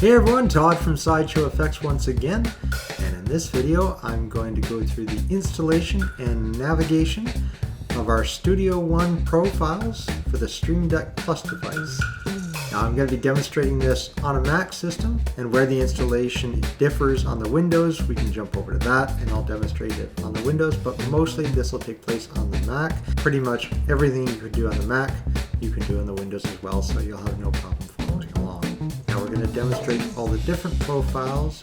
Hey everyone, Todd from SideshowFX once again, and in this video I'm going to go through the installation and navigation of our Studio One profiles for the Stream Deck Plus device. Now I'm going to be demonstrating this on a Mac system, and where the installation differs on the Windows, we can jump over to that and I'll demonstrate it on the Windows, but mostly this will take place on the Mac. Pretty much everything you could do on the Mac, you can do on the Windows as well, so you'll have no problem following along. Now we're going to demonstrate all the different profiles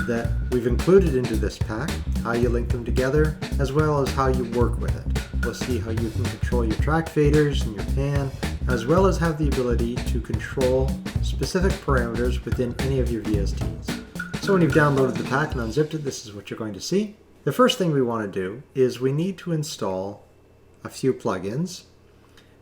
that we've included into this pack, how you link them together, as well as how you work with it. We'll see how you can control your track faders and your pan, as well as have the ability to control specific parameters within any of your VSTs. So when you've downloaded the pack and unzipped it, this is what you're going to see. The first thing we want to do is we need to install a few plugins.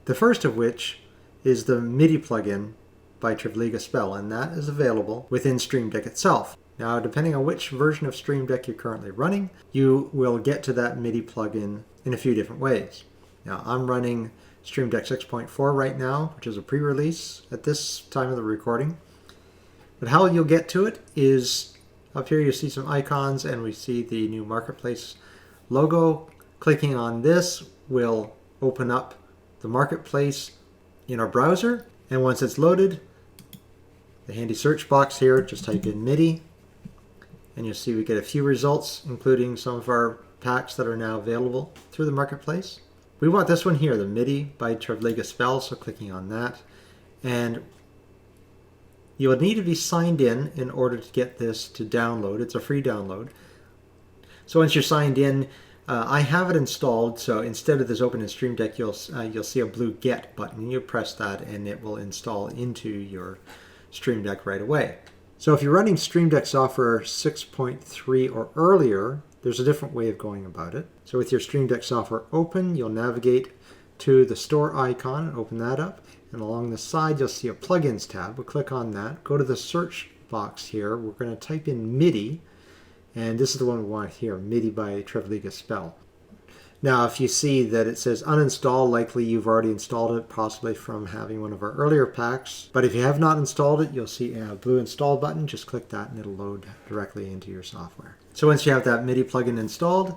The first of which is the MIDI plugin by Relinking Spell, and that is available within Stream Deck itself. Now, depending on which version of Stream Deck you're currently running, you will get to that MIDI plugin in a few different ways. Now, I'm running Stream Deck 6.4 right now, which is a pre-release at this time of the recording. But how you'll get to it is up here you see some icons and we see the new Marketplace logo. Clicking on this will open up the Marketplace in our browser, and once it's loaded, the handy search box here, just type in MIDI, and you'll see we get a few results, including some of our packs that are now available through the Marketplace. We want this one here, the MIDI by Relinking Spell, so clicking on that. And you will need to be signed in order to get this to download. It's a free download. So once you're signed in, I have it installed, so instead of this open in Stream Deck, you'll see a blue Get button. You press that and it will install into your Stream Deck right away. So if you're running Stream Deck software 6.3 or earlier, there's a different way of going about it. So with your Stream Deck software open, you'll navigate to the store icon and open that up. And along the side, you'll see a Plugins tab. We'll click on that. Go to the search box here. We're going to type in MIDI. And this is the one we want here, MIDI by Relinking Spell. Now, if you see that it says uninstall, likely you've already installed it, possibly from having one of our earlier packs. But if you have not installed it, you'll see a blue install button. Just click that and it'll load directly into your software. So once you have that MIDI plugin installed,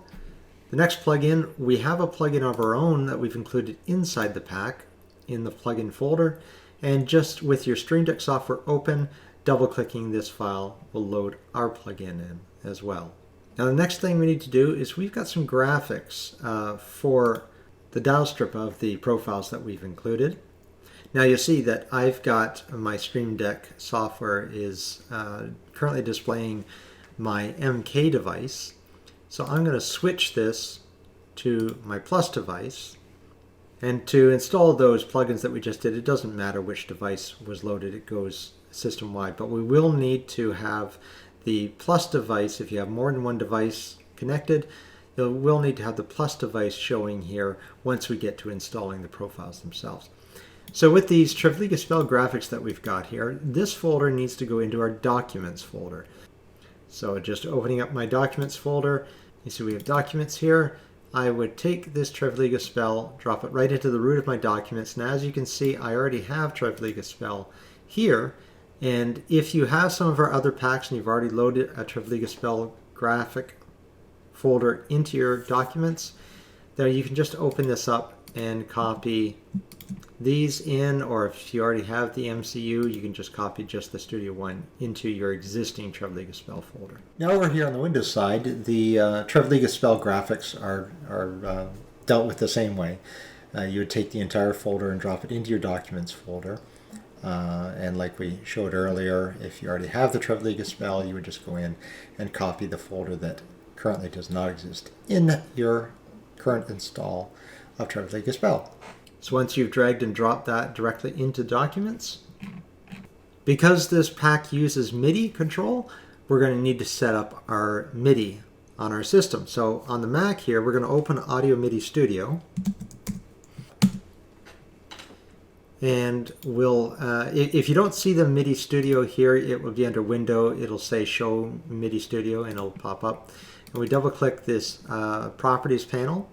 the next plugin, we have a plugin of our own that we've included inside the pack in the plugin folder. And just with your Stream Deck software open, double-clicking this file will load our plugin in as well. Now the next thing we need to do is we've got some graphics for the dial strip of the profiles that we've included. Now you'll see that I've got my Stream Deck software is currently displaying my MK device. So I'm going to switch this to my Plus device. And to install those plugins that we just did, it doesn't matter which device was loaded, it goes system-wide. But we will need to have the Plus device. If you have more than one device connected, you will need to have the Plus device showing here once we get to installing the profiles themselves. So with these Relinking Spell graphics that we've got here, this folder needs to go into our Documents folder. So just opening up my Documents folder, you see we have Documents here. I would take this Relinking Spell, drop it right into the root of my documents, and as you can see, I already have Relinking Spell here. And if you have some of our other packs and you've already loaded a Relinking Spell graphic folder into your documents, then you can just open this up and copy these in, or if you already have the MCU, you can just copy just the Studio One into your existing Relinking Spell folder. Now over here on the Windows side, the Relinking Spell graphics are dealt with the same way. You would take the entire folder and drop it into your Documents folder. And like we showed earlier, if you already have the Relinking Spell, you would just go in and copy the folder that currently does not exist in your current install of Relinking Spell. So once you've dragged and dropped that directly into Documents, because this pack uses MIDI control, we're going to need to set up our MIDI on our system. So on the Mac here, we're going to open Audio MIDI Studio. And we'll, if you don't see the MIDI Studio here, it will be under Window. It'll say Show MIDI Studio and it'll pop up. And we double click this Properties panel.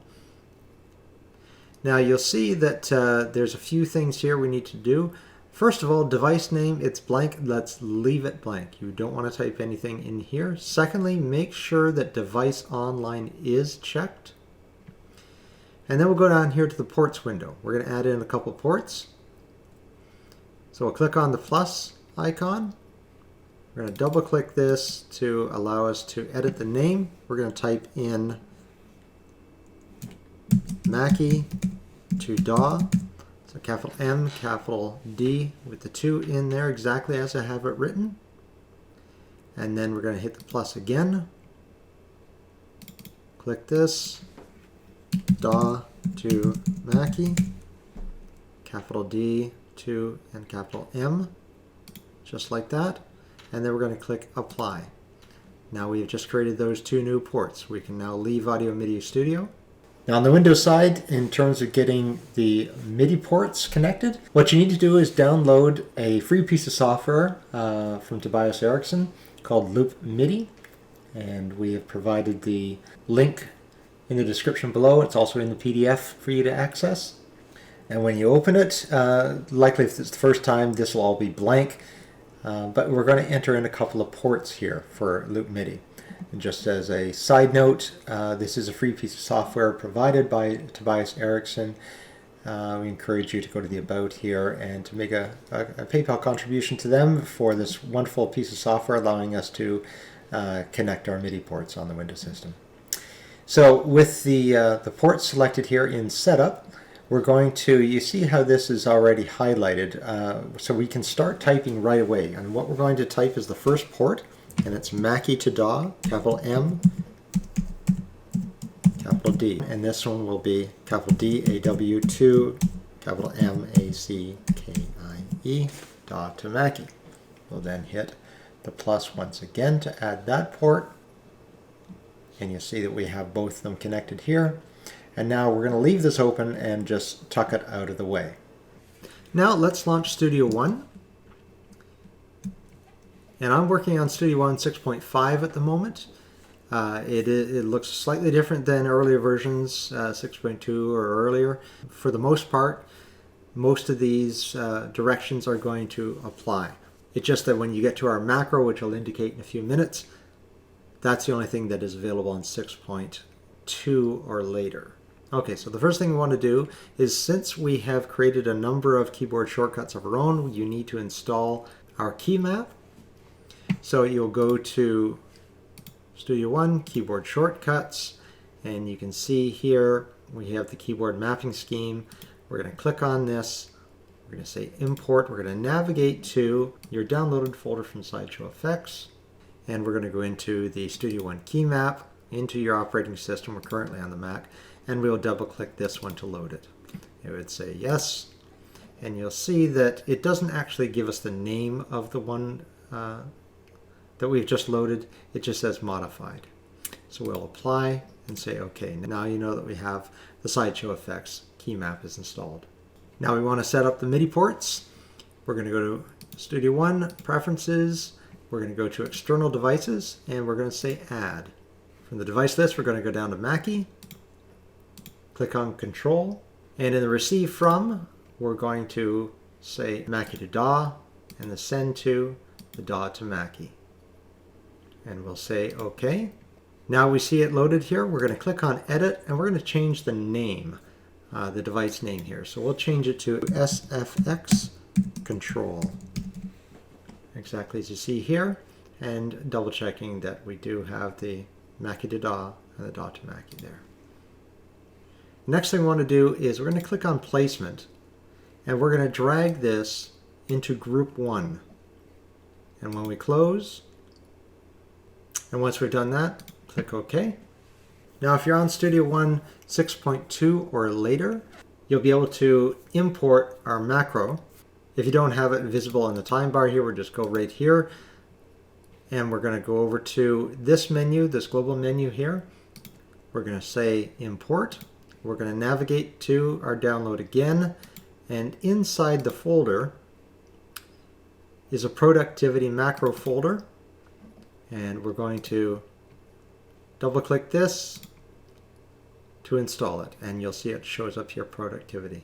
Now you'll see that there's a few things here we need to do. First of all, device name, it's blank. Let's leave it blank. You don't want to type anything in here. Secondly, make sure that device online is checked. And then we'll go down here to the ports window. We're going to add in a couple ports. So we'll click on the plus icon. We're going to double click this to allow us to edit the name. We're going to type in Mackie to DAW. So capital M, capital D with the 2 in there exactly as I have it written. And then we're going to hit the plus again. Click this. DAW to Mackie. Capital D, 2, and capital M. Just like that. And then we're going to click Apply. Now we've just created those 2 new ports. We can now leave Audio MIDI Studio. Now on the Windows side, in terms of getting the MIDI ports connected, what you need to do is download a free piece of software from Tobias Ericsson called Loop MIDI. And we have provided the link in the description below. It's also in the PDF for you to access. And when you open it, likely if it's the first time, this will all be blank. But we're going to enter in a couple of ports here for Loop MIDI. And just as a side note, this is a free piece of software provided by Tobias Ericsson. We encourage you to go to the About here and to make a PayPal contribution to them for this wonderful piece of software allowing us to connect our MIDI ports on the Windows system. So with the ports selected here in Setup, we're going to, you see how this is already highlighted, so we can start typing right away. And what we're going to type is the first port, and it's Mackie to DAW, capital M, capital D. And this one will be capital D, A, W, to capital M, A, C, K, I, E, DAW to Mackie. We'll then hit the plus once again to add that port. And you see that we have both of them connected here. And now we're going to leave this open and just tuck it out of the way. Now let's launch Studio One. And I'm working on Studio One 6.5 at the moment. It looks slightly different than earlier versions, 6.2 or earlier. For the most part, most of these directions are going to apply. It's just that when you get to our macro, which I'll indicate in a few minutes, that's the only thing that is available on 6.2 or later. Okay, so the first thing we want to do is, since we have created a number of keyboard shortcuts of our own, you need to install our key map. So you'll go to Studio One, Keyboard Shortcuts, and you can see here we have the keyboard mapping scheme. We're going to click on this. We're going to say Import. We're going to navigate to your downloaded folder from SideshowFX. And we're going to go into the Studio One key map, into your operating system. We're currently on the Mac. And we'll double click this one to load it. It would say yes. And you'll see that it doesn't actually give us the name of the one that we've just loaded. It just says modified. So we'll apply and say OK. Now you know that we have the SideshowFX key map is installed. Now we want to set up the MIDI ports. We're going to go to Studio One, Preferences. We're going to go to External Devices, and we're going to say Add. From the device list, we're going to go down to Mackie. Click on Control, and in the Receive From, we're going to say Mackie to DAW, and the Send to, the DAW to Mackie. And we'll say OK. Now we see it loaded here. We're going to click on Edit, and we're going to change the name, the device name here. So we'll change it to SFX Control, exactly as you see here, and double checking that we do have the Mackie to DAW and the DAW to Mackie there. Next thing we want to do is we're going to click on Placement, and we're going to drag this into Group 1. And when we close, and once we've done that, click OK. Now if you're on Studio One 6.2 or later, you'll be able to import our macro. If you don't have it visible on the time bar here, we'll just go right here. And we're going to go over to this menu, this global menu here. We're going to say Import. We're going to navigate to our download again. And inside the folder is a productivity macro folder. And we're going to double click this to install it. And you'll see it shows up here, productivity.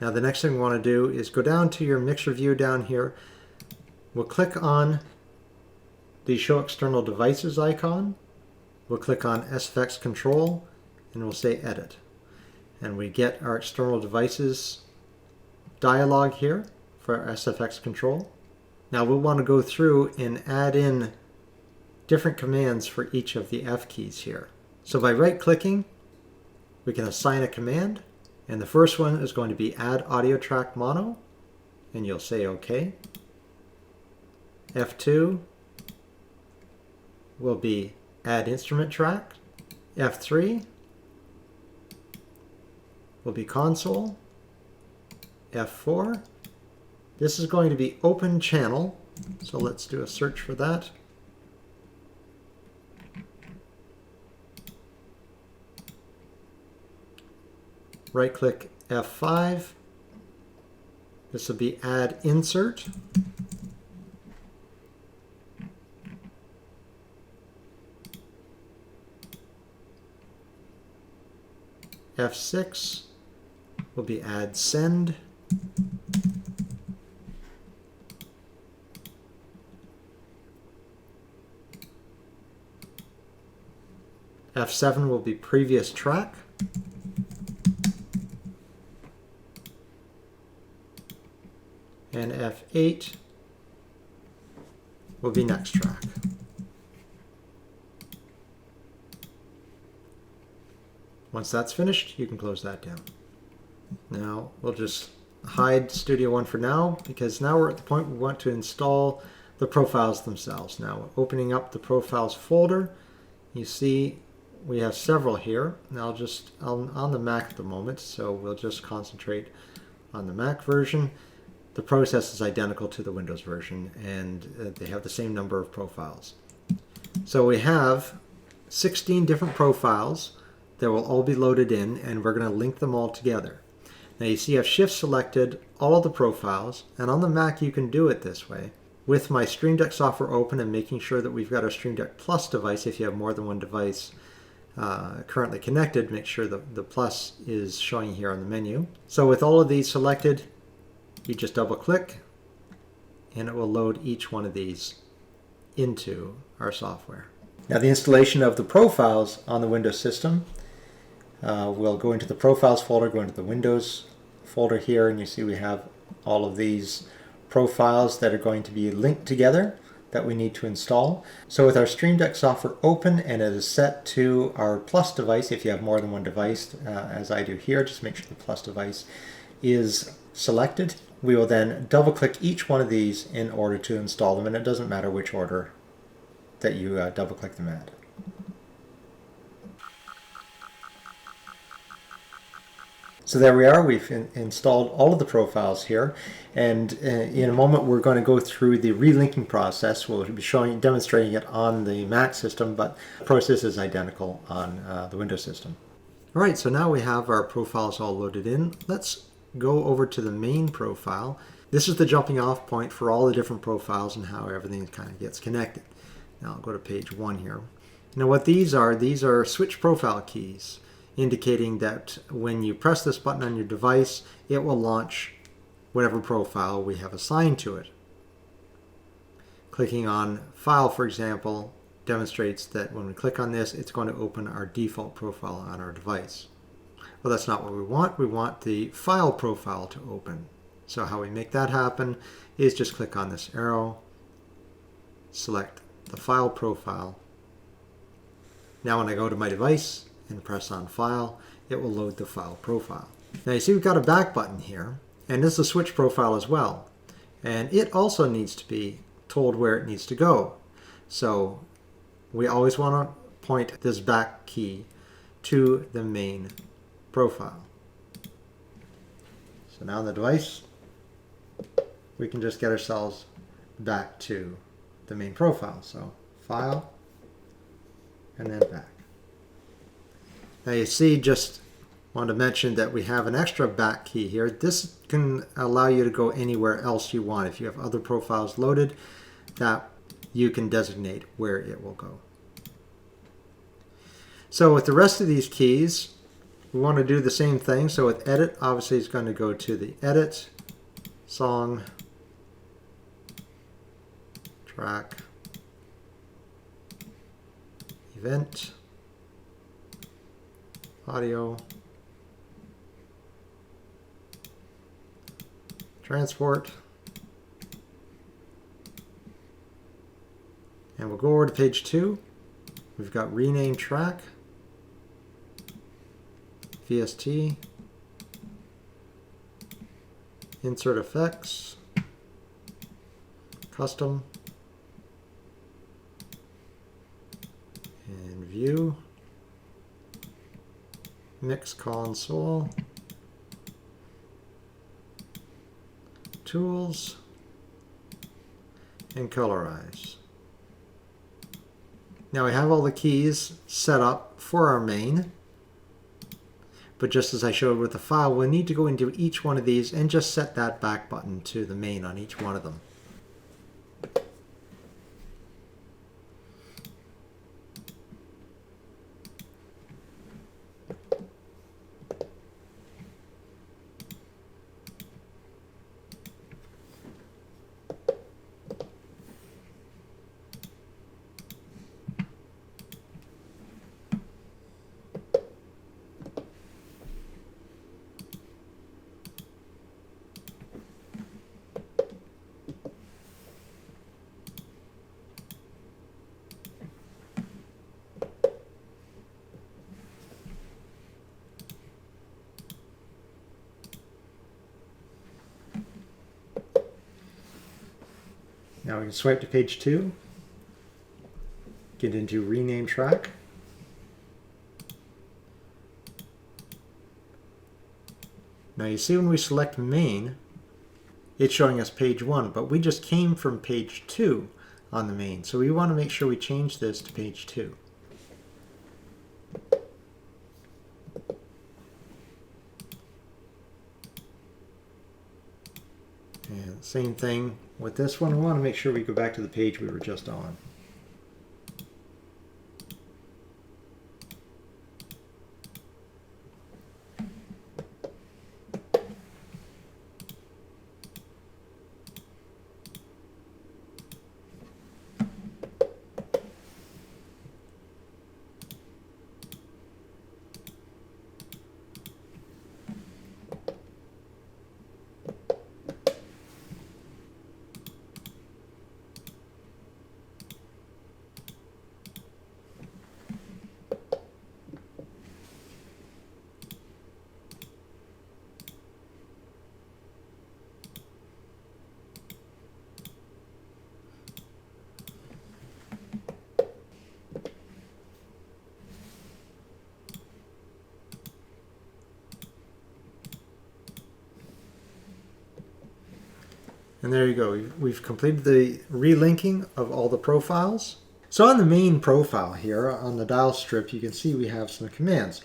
Now the next thing we want to do is go down to your mixer view down here. We'll click on the Show External Devices icon. We'll click on SFX Control and we'll say Edit. And we get our external devices dialog here for our SFX Control. Now we'll want to go through and add in different commands for each of the F keys here. So by right-clicking, we can assign a command. And the first one is going to be Add Audio Track Mono. And you'll say OK. F2 will be Add Instrument Track. F3 will be Console. F4. This is going to be Open Channel. So let's do a search for that. Right-click F5. This will be Add Insert. F6 will be Add Send. F7 will be Previous Track. And F8 will be Next Track. Once that's finished, you can close that down. Now we'll just hide Studio One for now, because now we're at the point we want to install the profiles themselves. Now opening up the Profiles folder, you see we have several here. Now I'm on the Mac at the moment, so we'll just concentrate on the Mac version. The process is identical to the Windows version, and they have the same number of profiles. So we have 16 different profiles that will all be loaded in, and we're going to link them all together. Now you see I've shift selected all of the profiles, and on the Mac you can do it this way. With my Stream Deck software open and making sure that we've got our Stream Deck Plus device, if you have more than one device currently connected, make sure the plus is showing here on the menu. So with all of these selected, you just double click and it will load each one of these into our software. Now the installation of the profiles on the Windows system, we'll go into the Profiles folder, go into the Windows folder here, and you see we have all of these profiles that are going to be linked together that we need to install. So with our Stream Deck software open and it is set to our Plus device, if you have more than one device, as I do here, just make sure the Plus device is selected. We will then double click each one of these in order to install them, and it doesn't matter which order that you double click them at. So there we are, we've installed all of the profiles here, and in a moment we're going to go through the relinking process. We'll be demonstrating it on the Mac system, but the process is identical on the Windows system. All right, so now we have our profiles all loaded in. Let's go over to the main profile. This is the jumping off point for all the different profiles and how everything kind of gets connected. Now I'll go to page 1 here. Now what these are switch profile keys, indicating that when you press this button on your device, it will launch whatever profile we have assigned to it. Clicking on File, for example, demonstrates that when we click on this, it's going to open our default profile on our device. Well, that's not what we want. We want the file profile to open. So how we make that happen is just click on this arrow, select the file profile. Now when I go to my device and press on File, it will load the file profile. Now you see we've got a back button here, and this is a switch profile as well. And it also needs to be told where it needs to go. So we always want to point this back key to the main profile. So now on the device, we can just get ourselves back to the main profile. So File, and then back. Now you see, just want to mention that we have an extra back key here. This can allow you to go anywhere else you want. If you have other profiles loaded, that you can designate where it will go. So with the rest of these keys, we want to do the same thing. So with edit, obviously it's going to go to the edit, song, track, event, audio, transport, and we'll go over to page 2. We've got rename track, VST, insert effects, custom, and view, mix console, tools, and colorize. Now we have all the keys set up for our main, but just as I showed with the file, we'll need to go into each one of these and just set that back button to the main on each one of them. Now we can swipe to page 2, get into rename track. Now you see when we select main, it's showing us page 1, but we just came from page 2 on the main. So we want to make sure we change this to page 2. And same thing with this one. We want to make sure we go back to the page we were just on. And there you go. We've completed the relinking of all the profiles. So on the main profile here, on the dial strip, you can see we have some commands.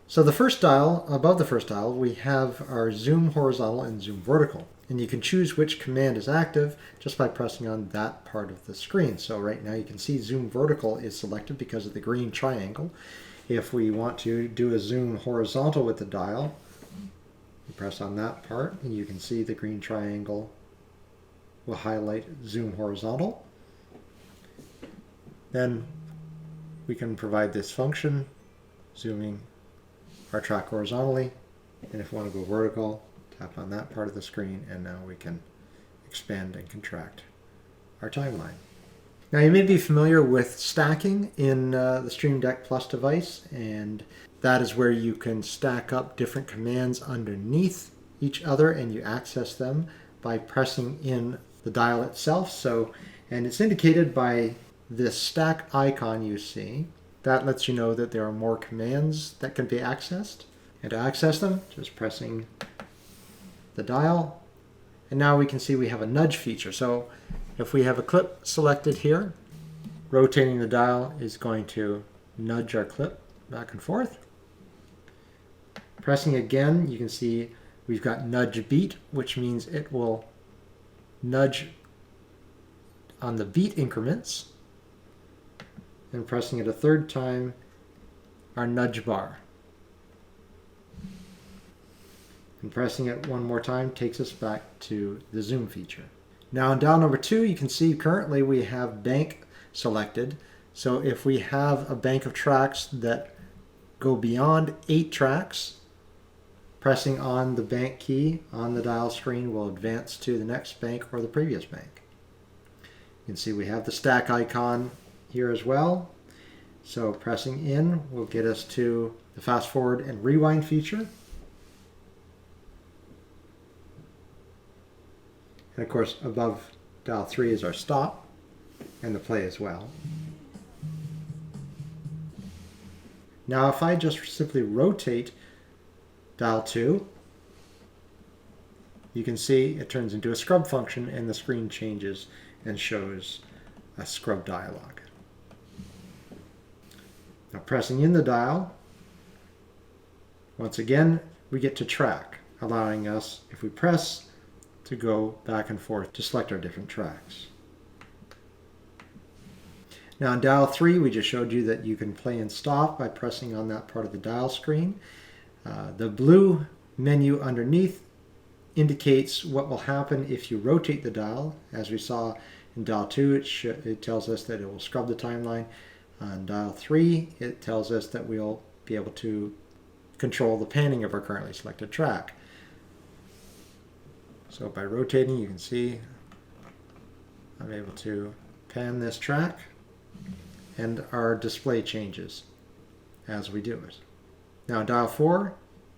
So the first dial, above the first dial, we have our zoom horizontal and zoom vertical. And you can choose which command is active just by pressing on that part of the screen. So right now you can see zoom vertical is selected because of the green triangle. If we want to do a zoom horizontal with the dial, you press on that part and you can see the green triangle will highlight zoom horizontal. Then we can provide this function, zooming our track horizontally, and if we want to go vertical, tap on that part of the screen, and now we can expand and contract our timeline. Now you may be familiar with stacking in the Stream Deck Plus device, and that is where you can stack up different commands underneath each other and you access them by pressing in the dial itself. And it's indicated by this stack icon you see. That lets you know that there are more commands that can be accessed. And to access them, just pressing the dial. And now we can see we have a nudge feature. So if we have a clip selected here, rotating the dial is going to nudge our clip back and forth. Pressing again, you can see we've got nudge beat, which means it will nudge on the beat increments. And pressing it a third time, our nudge bar. And pressing it one more time takes us back to the zoom feature. Now in dial number 2, you can see currently we have bank selected. So if we have a bank of tracks that go beyond 8 tracks, pressing on the bank key on the dial screen will advance to the next bank or the previous bank. You can see we have the stack icon here as well. So pressing in will get us to the fast forward and rewind feature. And of course above dial 3 is our stop and the play as well. Now if I just simply rotate dial 2, you can see it turns into a scrub function and the screen changes and shows a scrub dialog. Now pressing in the dial, once again we get to track, allowing us, if we press, to go back and forth to select our different tracks. Now in dial 3 we just showed you that you can play and stop by pressing on that part of the dial screen. The blue menu underneath indicates what will happen if you rotate the dial. As we saw in dial 2, it tells us that it will scrub the timeline. On dial 3, it tells us that we'll be able to control the panning of our currently selected track. So by rotating, you can see I'm able to pan this track and our display changes as we do it. Now in dial 4,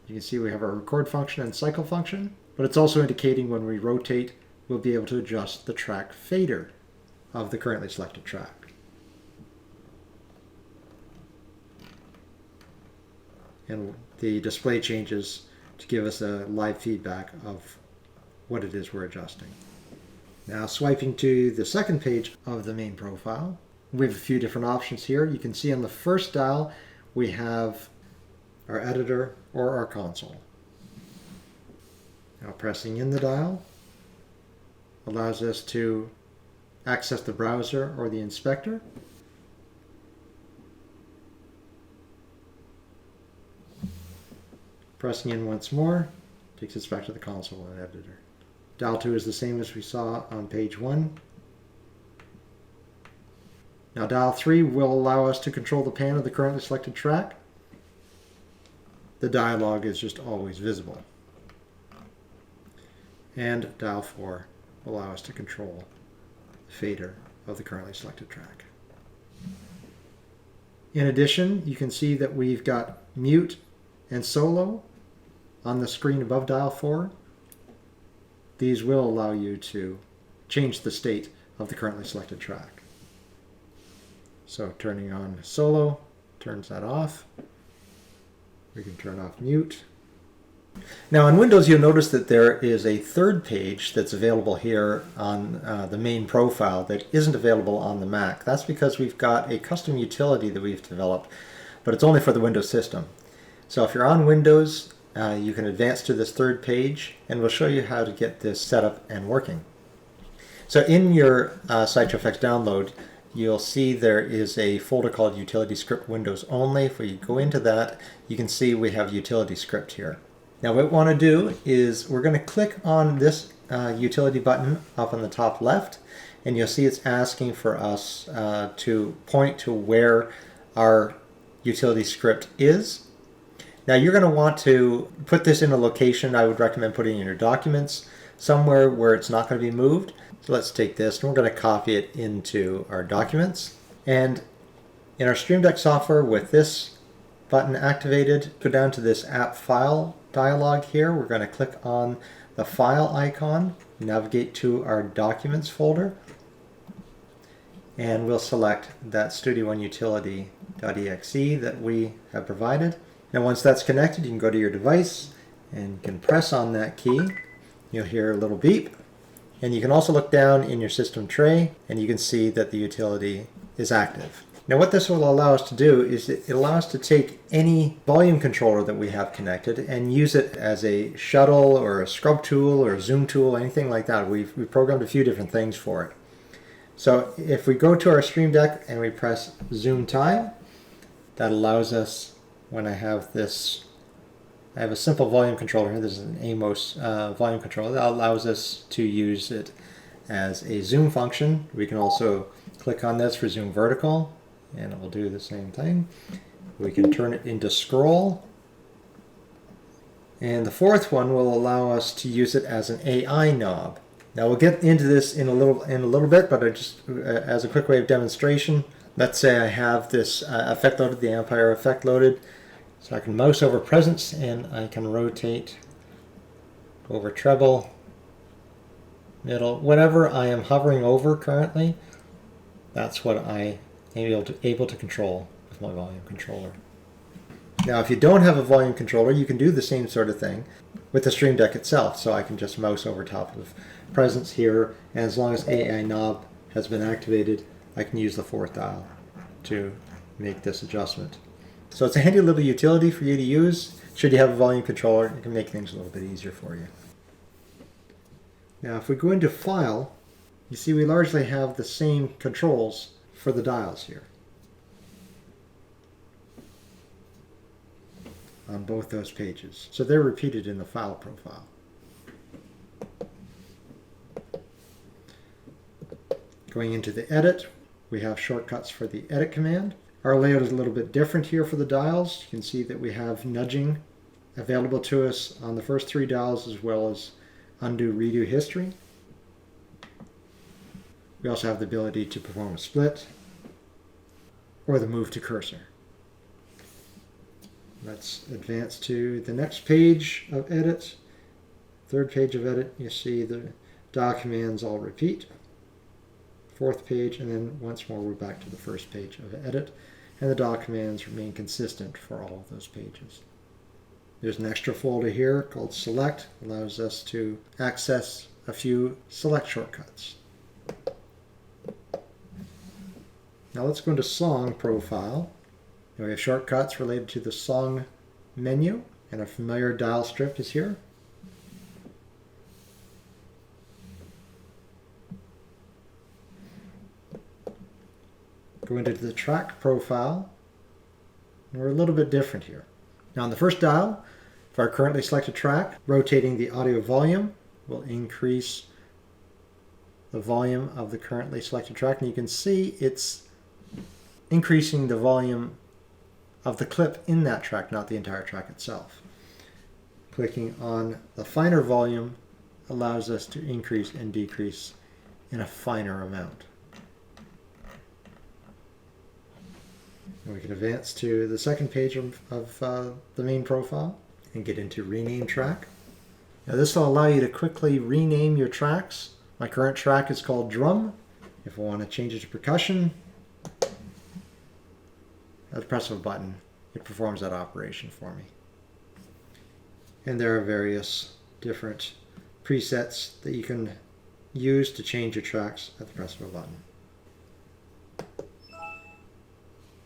you can see we have our record function and cycle function, but it's also indicating when we rotate, we'll be able to adjust the track fader of the currently selected track. And the display changes to give us a live feedback of what it is we're adjusting. Now swiping to the second page of the main profile, we have a few different options here. You can see on the first dial we have our editor or our console. Now pressing in the dial allows us to access the browser or the inspector. Pressing in once more takes us back to the console and editor. Dial 2 is the same as we saw on page 1. Now dial 3 will allow us to control the pan of the currently selected track. The dialog is just always visible. And dial 4 will allow us to control the fader of the currently selected track. In addition, you can see that we've got mute and solo on the screen above dial 4. These will allow you to change the state of the currently selected track. So turning on solo turns that off. We can turn off mute. Now in Windows you'll notice that there is a third page that's available here on the main profile that isn't available on the Mac. That's because we've got a custom utility that we've developed, but it's only for the Windows system. So if you're on Windows, you can advance to this third page and we'll show you how to get this set up and working. So in your SideshowFX download, you'll see there is a folder called Utility Script Windows Only. If we go into that, you can see we have Utility Script here. Now what we want to do is we're going to click on this utility button up on the top left, and you'll see it's asking for us to point to where our utility script is. Now you're going to want to put this in a location. I would recommend putting it in your documents, somewhere where it's not going to be moved. So let's take this and we're going to copy it into our documents. And in our Stream Deck software, with this button activated, go down to this app file dialog here. We're going to click on the file icon, navigate to our documents folder, and we'll select that Studio One utility.exe that we have provided. Now once that's connected, you can go to your device and you can press on that key. You'll hear a little beep. And you can also look down in your system tray and you can see that the utility is active. Now what this will allow us to do is it allows us to take any volume controller that we have connected and use it as a shuttle or a scrub tool or a zoom tool, anything like that. We've programmed a few different things for it. So if we go to our Stream Deck and we press zoom time, that allows us, when I have this I have a simple volume controller here. This is an Amos volume controller that allows us to use it as a zoom function. We can also click on this for zoom vertical, and it will do the same thing. We can turn it into scroll. And the fourth one will allow us to use it as an AI knob. Now we'll get into this in a little bit, but I just as a quick way of demonstration, let's say I have this effect loaded, the Empire effect loaded. So I can mouse over presence and I can rotate over treble, middle, whatever I am hovering over currently, that's what I am able to control with my volume controller. Now if you don't have a volume controller, you can do the same sort of thing with the Stream Deck itself. So I can just mouse over top of presence here, and as long as AI knob has been activated, I can use the fourth dial to make this adjustment. So it's a handy little utility for you to use. Should you have a volume controller, it can make things a little bit easier for you. Now if we go into File, you see we largely have the same controls for the dials here on both those pages. So they're repeated in the file profile. Going into the Edit, we have shortcuts for the Edit command. Our layout is a little bit different here for the dials. You can see that we have nudging available to us on the first three dials, as well as undo redo history. We also have the ability to perform a split or the move to cursor. Let's advance to the next page of Edit. Third page of Edit, you see the dial commands all repeat. Fourth page, and then once more we're back to the first page of Edit, and the dial commands remain consistent for all of those pages. There's an extra folder here called Select, allows us to access a few select shortcuts. Now let's go into Song Profile. Now we have shortcuts related to the song menu, and a familiar dial strip is here. Go into the track profile, and we're a little bit different here. Now on the first dial, for our currently selected track, rotating the audio volume will increase the volume of the currently selected track, and you can see it's increasing the volume of the clip in that track, not the entire track itself. Clicking on the finer volume allows us to increase and decrease in a finer amount. And we can advance to the second page of the main profile and get into Rename Track. Now this will allow you to quickly rename your tracks. My current track is called Drum. If I want to change it to Percussion, at the press of a button, it performs that operation for me. And there are various different presets that you can use to change your tracks at the press of a button.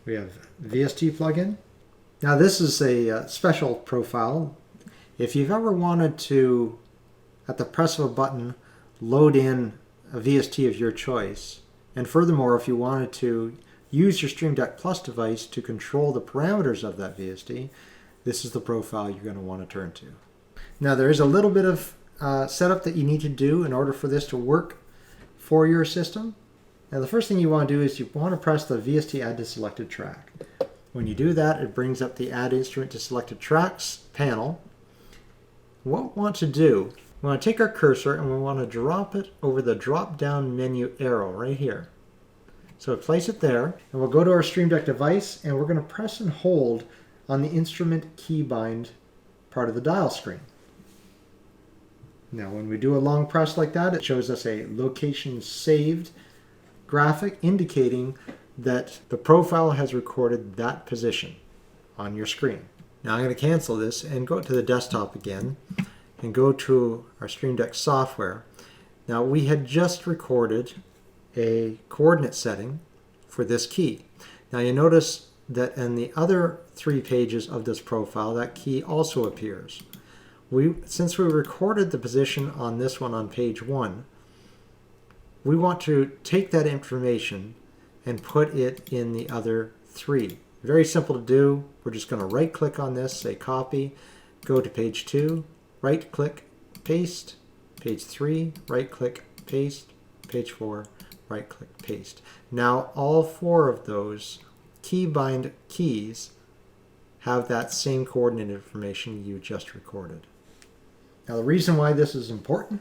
We have VST Plugin. Now this is a special profile. If you've ever wanted to, at the press of a button, load in a VST of your choice, and furthermore, if you wanted to use your Stream Deck Plus device to control the parameters of that VST, this is the profile you're going to want to turn to. Now there is a little bit of setup that you need to do in order for this to work for your system. Now the first thing you want to do is you want to press the VST Add to Selected Track. When you do that, it brings up the Add Instrument to Selected Tracks panel. What we want to do, we want to take our cursor and we want to drop it over the drop-down menu arrow right here. So place it there, and we'll go to our Stream Deck device, and we're going to press and hold on the Instrument Keybind part of the dial screen. Now when we do a long press like that, it shows us a location saved graphic indicating that the profile has recorded that position on your screen. Now I'm going to cancel this and go to the desktop again and go to our Stream Deck software. Now we had just recorded a coordinate setting for this key. Now you notice that in the other three pages of this profile, that key also appears. Since we recorded the position on this one on page 1, we want to take that information and put it in the other three. Very simple to do. We're just going to right click on this, say copy, go to page 2, right click, paste, page 3, right click, paste, page 4, right click, paste. Now all 4 of those keybind keys have that same coordinate information you just recorded. Now the reason why this is important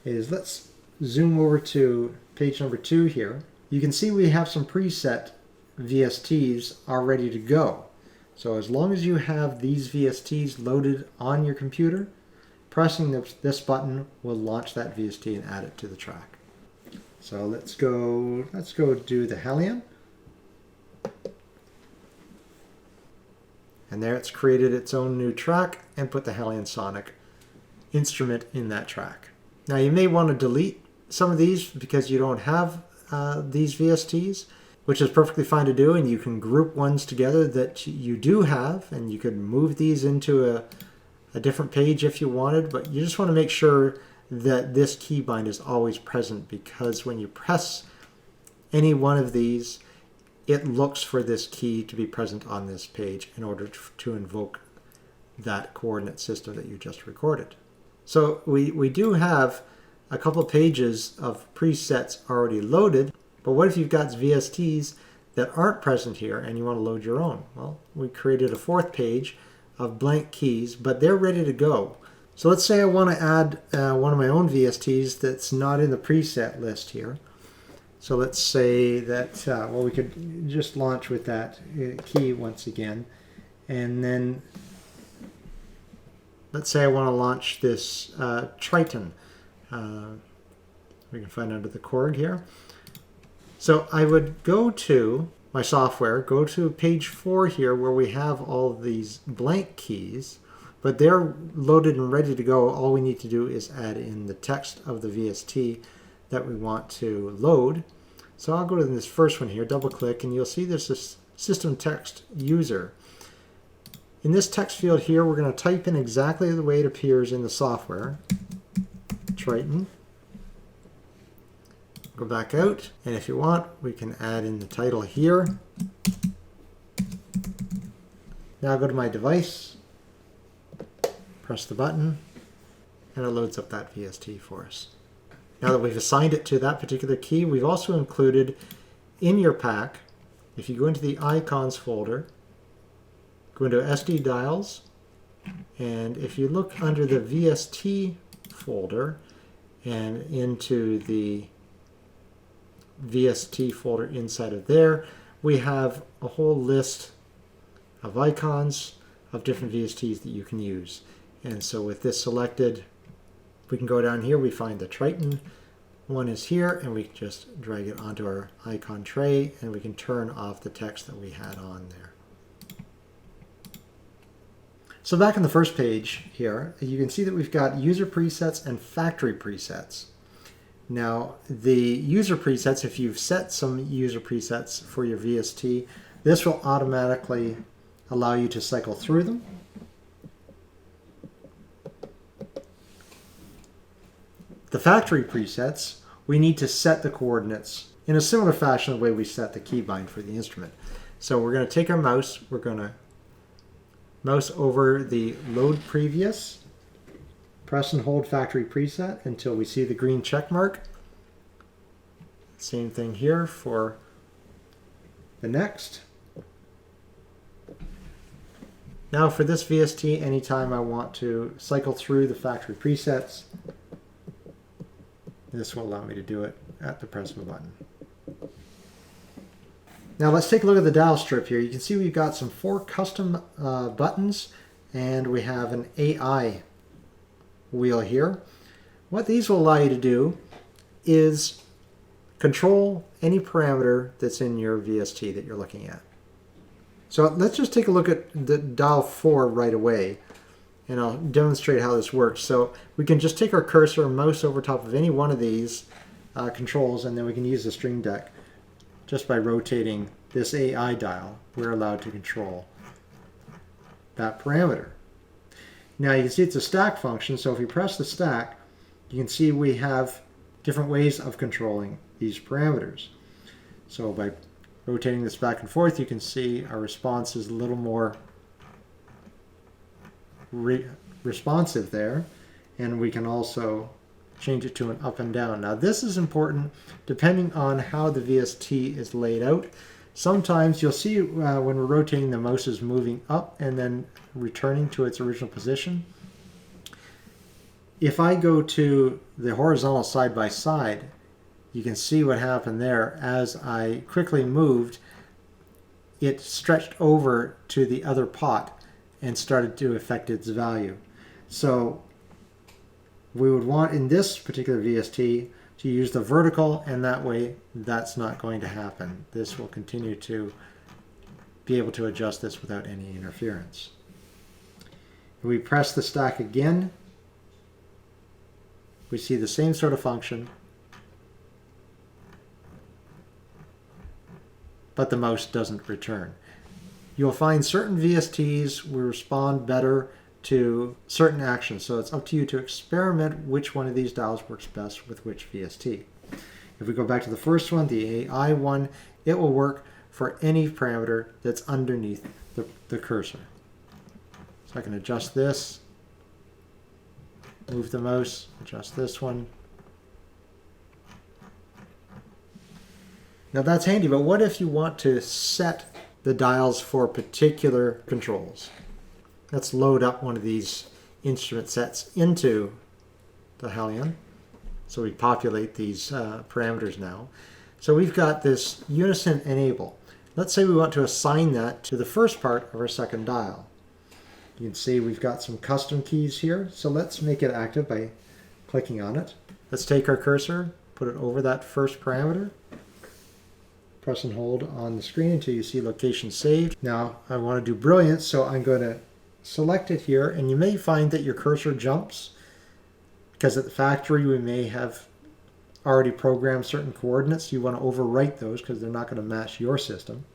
is, let's zoom over to page number 2 here. You can see we have some preset VSTs are ready to go. So as long as you have these VSTs loaded on your computer, pressing this button will launch that VST and add it to the track. So let's go do the Hellion. And there it's created its own new track and put the Hellion Sonic instrument in that track. Now you may want to delete some of these because you don't have these VSTs, which is perfectly fine to do, and you can group ones together that you do have, and you could move these into a different page if you wanted, but you just want to make sure that this keybind is always present, because when you press any one of these, it looks for this key to be present on this page in order to invoke that coordinate system that you just recorded. So we do have a couple of pages of presets already loaded, but what if you've got VSTs that aren't present here and you want to load your own? Well, we created a 4th page of blank keys, but they're ready to go. So let's say I want to add one of my own VSTs that's not in the preset list here. So let's say that, well, we could just launch with that key once again. And then let's say I want to launch this Triton. We can find under the chord here. So I would go to my software, go to page 4 here where we have all of these blank keys, but they're loaded and ready to go. All we need to do is add in the text of the VST that we want to load. So I'll go to this first one here, double click, and you'll see there's this system text user. In this text field here, we're going to type in exactly the way it appears in the software, Triton. Go back out, and if you want, we can add in the title here. Now go to my device, press the button, and it loads up that VST for us. Now that we've assigned it to that particular key, we've also included in your pack, if you go into the icons folder, go into SD dials, and if you look under the VST folder and into the VST folder inside of there, we have a whole list of icons of different VSTs that you can use. And so with this selected, we can go down here, we find the Triton one is here, and we can just drag it onto our icon tray, and we can turn off the text that we had on there. So back on the first page here, you can see that we've got user presets and factory presets. Now the user presets, if you've set some user presets for your VST, this will automatically allow you to cycle through them. The factory presets, we need to set the coordinates in a similar fashion to the way we set the keybind for the instrument. So we're going to take our mouse, we're going to mouse over the load previous, press and hold factory preset until we see the green check mark. Same thing here for the next. Now for this VST, anytime I want to cycle through the factory presets, this will allow me to do it at the press of a button. Now let's take a look at the dial strip here. You can see we've got some 4 custom buttons, and we have an AI wheel here. What these will allow you to do is control any parameter that's in your VST that you're looking at. So let's just take a look at the dial 4 right away, and I'll demonstrate how this works. So we can just take our cursor and mouse over top of any one of these controls, and then we can use the Stream Deck. Just by rotating this AI dial, we're allowed to control that parameter. Now you can see it's a stack function, so if we press the stack, you can see we have different ways of controlling these parameters. So by rotating this back and forth, you can see our response is a little more responsive there, and we can also change it to an up and down. Now this is important depending on how the VST is laid out. Sometimes you'll see when we're rotating, the mouse is moving up and then returning to its original position. If I go to the horizontal side by side, you can see what happened there. As I quickly moved, it stretched over to the other pot and started to affect its value. So we would want in this particular VST to use the vertical, and that way that's not going to happen. This will continue to be able to adjust this without any interference. If we press the stack again, we see the same sort of function, but the mouse doesn't return. You'll find certain VSTs will respond better to certain actions, so it's up to you to experiment which one of these dials works best with which VST. If we go back to the first one, the AI one, it will work for any parameter that's underneath the cursor. So I can adjust this, move the mouse, adjust this one. Now that's handy, but what if you want to set the dials for particular controls? Let's load up one of these instrument sets into the Halion. So we populate these parameters now. So we've got this unison enable. Let's say we want to assign that to the first part of our second dial. You can see we've got some custom keys here. So let's make it active by clicking on it. Let's take our cursor, put it over that first parameter. Press and hold on the screen until you see location saved. Now I want to do brilliance, so I'm going to select it here, and you may find that your cursor jumps because at the factory we may have already programmed certain coordinates. You want to overwrite those because they're not going to match your system.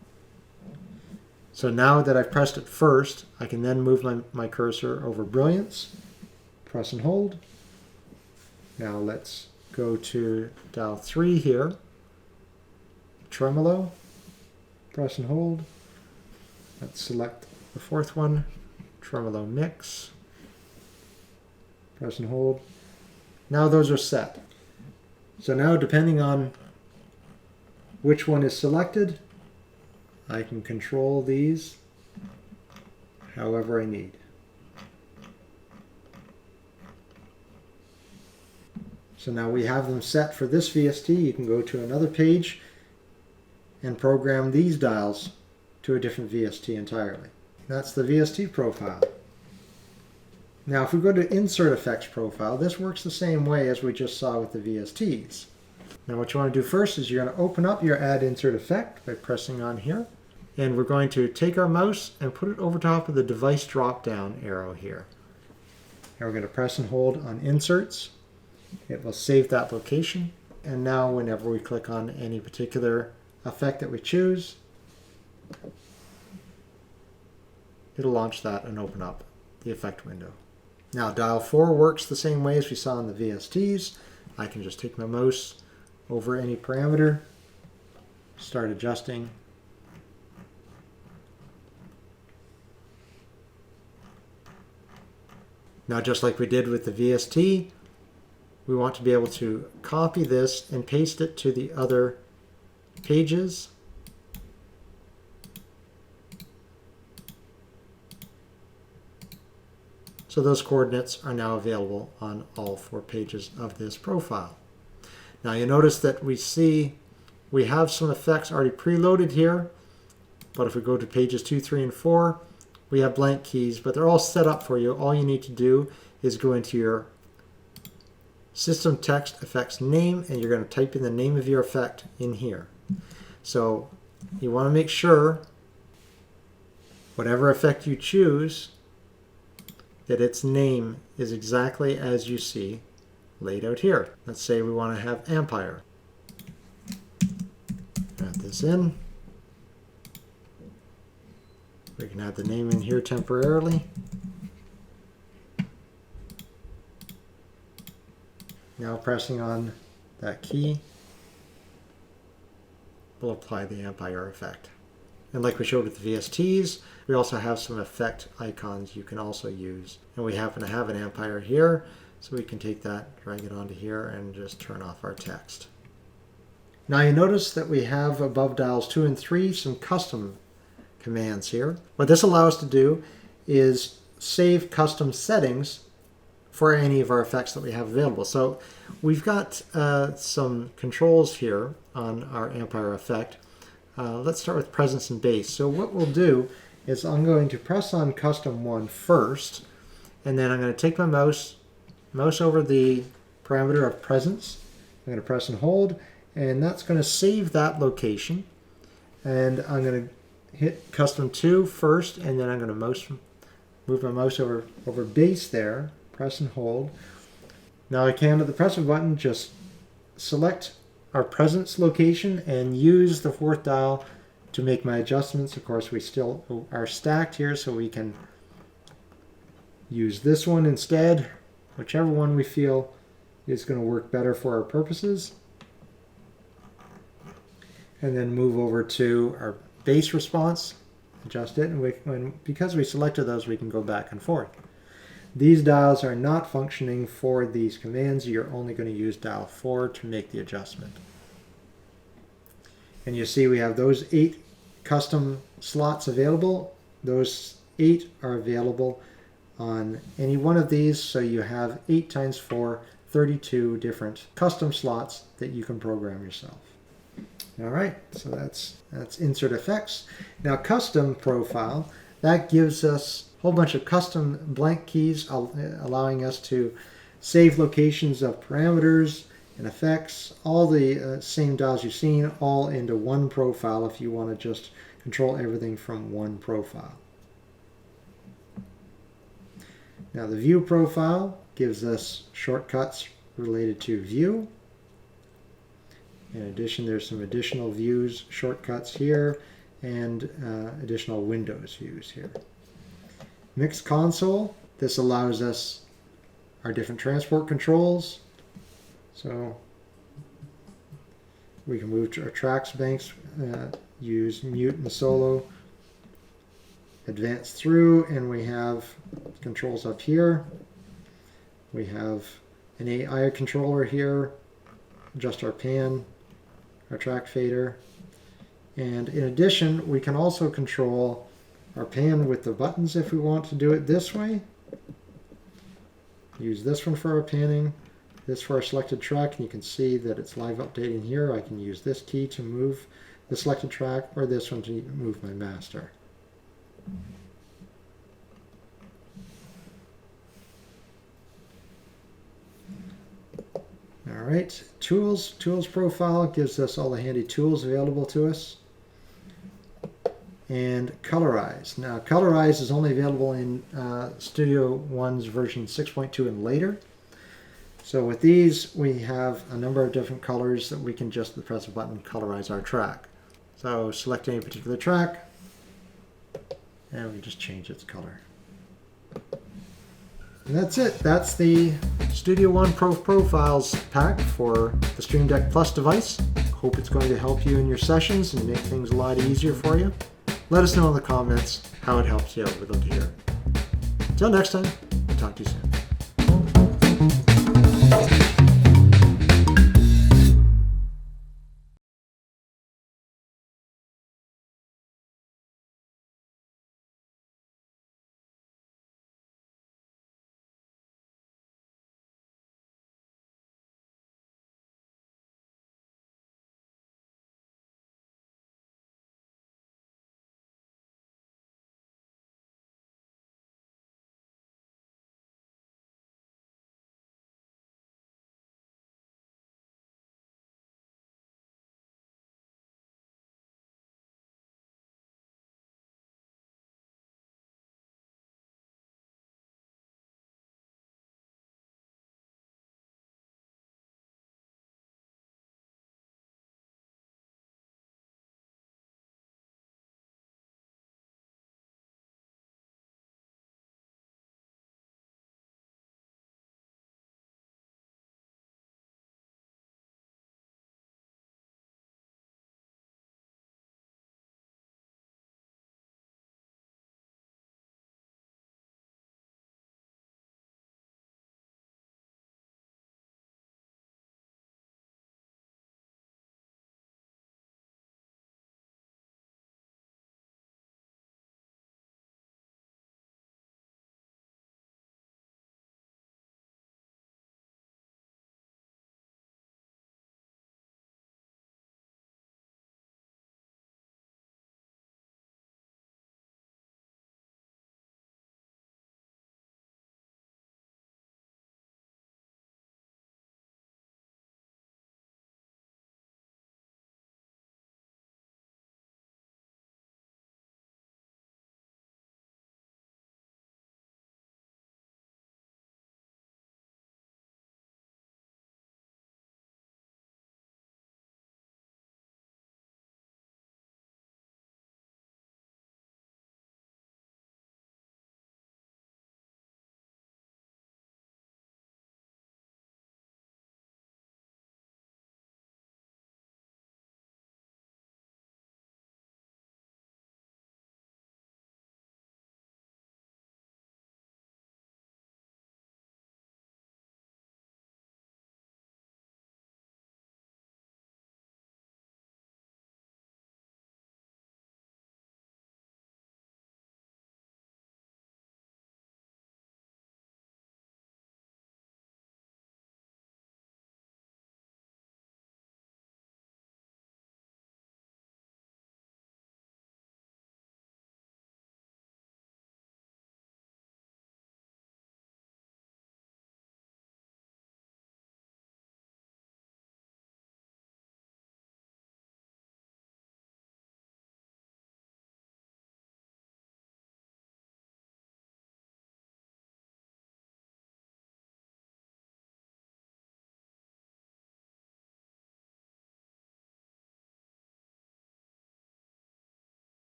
So now that I've pressed it first, I can then move my cursor over brilliance, press and hold. Now let's go to dial 3 here, tremolo, press and hold. Let's select the fourth one, tremolo mix, press and hold. Now those are set. So now depending on which one is selected, I can control these however I need. So now we have them set for this VST. You can go to another page and program these dials to a different VST entirely. That's the VST profile. Now if we go to Insert Effects Profile, this works the same way as we just saw with the VSTs. Now what you want to do first is you're going to open up your Add Insert Effect by pressing on here. And we're going to take our mouse and put it over top of the device drop-down arrow here. And we're going to press and hold on Inserts. It will save that location. And now whenever we click on any particular effect that we choose, it'll launch that and open up the effect window. Now dial 4 works the same way as we saw in the VSTs. I can just take my mouse over any parameter, start adjusting. Now just like we did with the VST, we want to be able to copy this and paste it to the other pages. So those coordinates are now available on all 4 pages of this profile. Now you notice that we have some effects already preloaded here, but if we go to pages 2, 3, and 4, we have blank keys, but they're all set up for you. All you need to do is go into your System Text Effects name, and you're going to type in the name of your effect in here. So you want to make sure whatever effect you choose, that its name is exactly as you see laid out here. Let's say we want to have Empire. Add this in. We can add the name in here temporarily. Now pressing on that key will apply the Empire effect. And like we showed with the VSTs, we also have some effect icons you can also use. And we happen to have an amplifier here, so we can take that, drag it onto here, and just turn off our text. Now you notice that we have above dials 2 and 3 some custom commands here. What this allows us to do is save custom settings for any of our effects that we have available. So we've got some controls here on our amplifier effect. Let's start with presence and bass. So what we'll do is I'm going to press on custom 1 first, and then I'm going to take my mouse over the parameter of presence. I'm going to press and hold, and that's going to save that location. And I'm going to hit custom 2 first, and then I'm going to move my mouse over bass there, press and hold. Now I can, at the press of a button, just select our presence location and use the 4th dial to make my adjustments. Of course, we still are stacked here, so we can use this one instead, whichever one we feel is going to work better for our purposes. And then move over to our bass response, adjust it, and because we selected those, we can go back and forth. These dials are not functioning for these commands. You're only going to use dial 4 to make the adjustment. And you see we have those 8 custom slots available. Those 8 are available on any one of these, so you have 8 times 4, 32 different custom slots that you can program yourself. All right, so that's Insert Effects. Now Custom Profile, that gives us a whole bunch of custom blank keys, allowing us to save locations of parameters and effects, all the same dials you've seen, all into one profile if you want to just control everything from one profile. Now the View Profile gives us shortcuts related to view. In addition, there's some additional views shortcuts here and additional Windows views here. Mix Console, this allows us our different transport controls. So we can move to our tracks banks, use mute and solo, advance through, and we have controls up here. We have an AI controller here, adjust our pan, our track fader, and in addition we can also control our pan with the buttons if we want to do it this way. Use this one for our panning, this for our selected track, and you can see that it's live updating here. I can use this key to move the selected track, or this one to move my master. All right, Tools Profile gives us all the handy tools available to us. And Colorize. Now Colorize is only available in Studio One's version 6.2 and later. So with these we have a number of different colors that we can just press a button, colorize our track. So select any particular track and we just change its color. And that's it. That's the Studio One Pro Profiles pack for the Stream Deck Plus device. Hope it's going to help you in your sessions and make things a lot easier for you. Let us know in the comments how it helps you out. We'd love to hear it. Until next time, I'll talk to you soon.